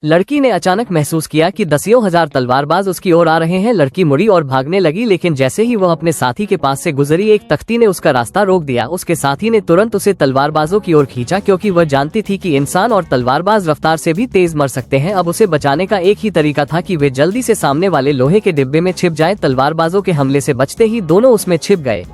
लड़की ने अचानक महसूस किया कि दसियों हजार तलवारबाज उसकी ओर आ रहे हैं। लड़की मुड़ी और भागने लगी, लेकिन जैसे ही वह अपने साथी के पास से गुजरी, एक तख्ती ने उसका रास्ता रोक दिया। उसके साथी ने तुरंत उसे तलवारबाजों की ओर खींचा, क्योंकि वह जानती थी कि इंसान और तलवारबाज रफ्तार से भी तेज मर सकते हैं। अब उसे बचाने का एक ही तरीका था कि वे जल्दी से सामने वाले लोहे के डिब्बे में छिप जाए। तलवारबाजों के हमले से बचते ही दोनों उसमें छिप गए।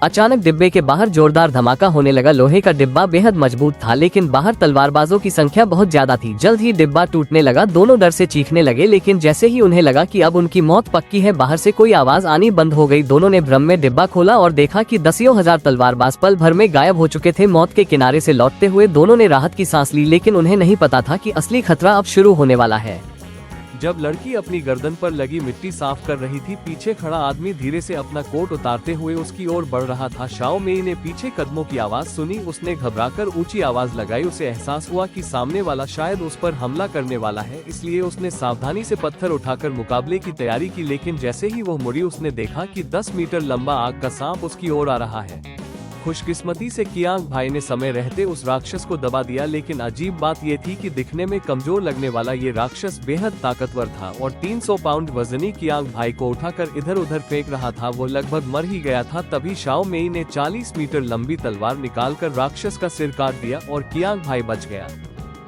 अचानक डिब्बे के बाहर जोरदार धमाका होने लगा। लोहे का डिब्बा बेहद मजबूत था, लेकिन बाहर तलवारबाजों की संख्या बहुत ज्यादा थी। जल्द ही डिब्बा टूटने लगा। दोनों डर से चीखने लगे, लेकिन जैसे ही उन्हें लगा कि अब उनकी मौत पक्की है, बाहर से कोई आवाज आनी बंद हो गई। दोनों ने भ्रम में डिब्बा खोला और देखा कि दसियों हजार तलवारबाज पल भर में गायब हो चुके थे। मौत के किनारे से लौटते हुए दोनों ने राहत की सांस ली, लेकिन उन्हें नहीं पता था कि असली खतरा अब शुरू होने वाला है। जब लड़की अपनी गर्दन पर लगी मिट्टी साफ कर रही थी, पीछे खड़ा आदमी धीरे से अपना कोट उतारते हुए उसकी ओर बढ़ रहा था। शाओ मेई ने पीछे कदमों की आवाज सुनी। उसने घबराकर ऊंची आवाज लगाई। उसे एहसास हुआ कि सामने वाला शायद उस पर हमला करने वाला है, इसलिए उसने सावधानी से पत्थर उठाकर मुकाबले की तैयारी की। लेकिन जैसे ही वो मुड़ी, उसने देखा कि 10 मीटर लंबा आग का सांप उसकी ओर आ रहा है। खुशकिस्मती से कियांग भाई ने समय रहते उस राक्षस को दबा दिया, लेकिन अजीब बात ये थी कि दिखने में कमजोर लगने वाला ये राक्षस बेहद ताकतवर था और 300 पाउंड वजनी कियांग भाई को उठाकर इधर उधर फेंक रहा था। वो लगभग मर ही गया था। तभी शाओ मेई ने 40 मीटर लंबी तलवार निकालकर राक्षस का सिर काट दिया और कियांग भाई बच गया।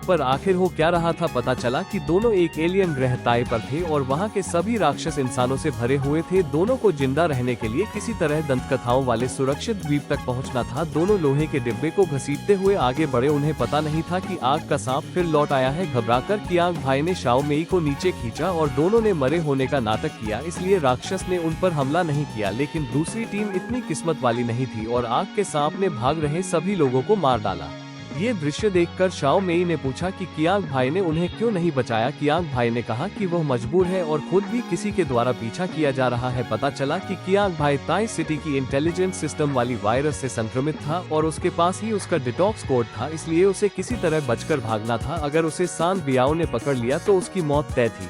पर आखिर हो क्या रहा था? पता चला कि दोनों एक एलियन ग्रह ताए पर थे और वहाँ के सभी राक्षस इंसानों से भरे हुए थे। दोनों को जिंदा रहने के लिए किसी तरह दंतकथाओं वाले सुरक्षित द्वीप तक पहुँचना था। दोनों लोहे के डिब्बे को घसीटते हुए आगे बढ़े। उन्हें पता नहीं था कि आग का सांप फिर लौट आया है। घबराकर कियांग भाई ने शाओ मेई को नीचे खींचा और दोनों ने मरे होने का नाटक किया, इसलिए राक्षस ने उन पर हमला नहीं किया। लेकिन दूसरी टीम इतनी किस्मत वाली नहीं थी और आग के सांप ने भाग रहे सभी लोगों को मार डाला। ये दृश्य देखकर शाओ मेई ने पूछा कि कियांग भाई ने उन्हें क्यों नहीं बचाया। कियांग भाई ने कहा कि वह मजबूर है और खुद भी किसी के द्वारा पीछा किया जा रहा है। पता चला कि कियांग भाई ताई सिटी की इंटेलिजेंस सिस्टम वाली वायरस से संक्रमित था और उसके पास ही उसका डिटॉक्स कोड था, इसलिए उसे किसी तरह बचकर भागना था। अगर उसे सान बियाओ ने पकड़ लिया तो उसकी मौत तय थी।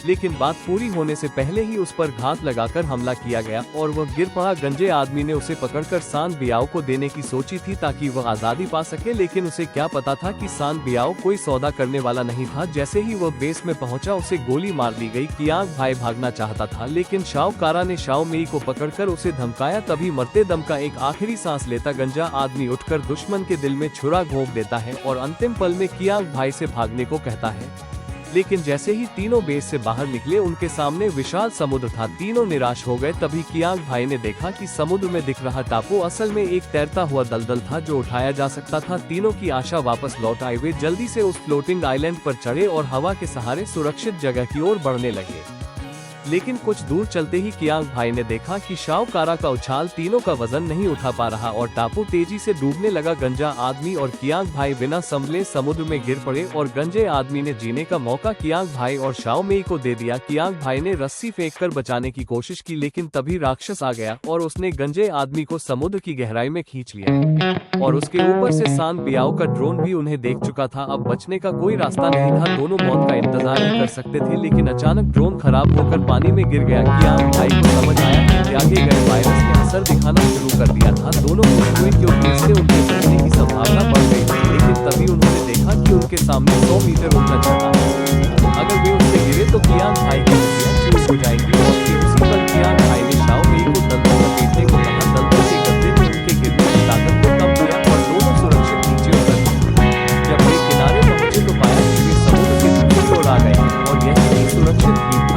लेकिन बात पूरी होने से पहले ही उस पर घात लगाकर हमला किया गया और वह गिर पड़ा। गंजे आदमी ने उसे पकड़कर सान बियाओ को देने की सोची थी ताकि वह आजादी पा सके, लेकिन उसे क्या पता था कि सान बियाओ कोई सौदा करने वाला नहीं था। जैसे ही वह बेस में पहुंचा, उसे गोली मार दी गई। कियांग भाई भागना चाहता था, लेकिन शाओ कारा ने शाओ मेई को पकड़कर उसे धमकाया। तभी मरते दम का एक आखिरी सांस लेता गंजा आदमी उठकर दुश्मन के दिल में छुरा घोंप देता है और अंतिम पल में कियांग भाई से भागने को कहता है। लेकिन जैसे ही तीनों बेस से बाहर निकले, उनके सामने विशाल समुद्र था। तीनों निराश हो गए। तभी कियांग भाई ने देखा कि समुद्र में दिख रहा टापू असल में एक तैरता हुआ दलदल था जो उठाया जा सकता था। तीनों की आशा वापस लौट आई। वे जल्दी से उस फ्लोटिंग आइलैंड पर चढ़े और हवा के सहारे सुरक्षित जगह की ओर बढ़ने लगे। लेकिन कुछ दूर चलते ही कियांग भाई ने देखा कि शाओ कारा का उछाल तीनों का वजन नहीं उठा पा रहा और टापू तेजी से डूबने लगा। गंजा आदमी और कियांग भाई बिना संभले समुद्र में गिर पड़े और गंजे आदमी ने जीने का मौका कियांग भाई और शाओ मेई को दे दिया। कियांग भाई ने रस्सी फेंककर बचाने की कोशिश की, लेकिन तभी राक्षस आ गया और उसने गंजे आदमी को समुद्र की गहराई में खींच लिया और उसके ऊपर से सान बियाओ का ड्रोन भी उन्हें देख चुका था। अब बचने का कोई रास्ता नहीं था। दोनों मौत का इंतजार ही कर सकते थे, लेकिन अचानक ड्रोन खराब होकर पानी में गिर गया। कियांग भाई को समझ आया कि त्यागे गए वायरस ने असर दिखाना शुरू कर दिया था। दोनों खुश हुए क्योंकि इससे उनके बचने की संभावना बढ़ गई थी। लेकिन तभी उन्होंने देखा कि उनके सामने 100 मीटर ऊंचा झरना है। अगर वे उससे गिरे तो कियांग भाई की हड्डियां चूर हो जाएंगी और फिर उसी पल कियांग भाई ने शाओ मेई को दलदल लपेटने को कहा। दलदल के गड्ढे में उनके गिरने की ताकत को कम किया और दोनों सुरक्षित नीचे उतर गए। जब वे किनारे पहुंचे तो पाया कि वे समुद्र के दूसरी ओर आ गए और यह सुरक्षित द्वीप था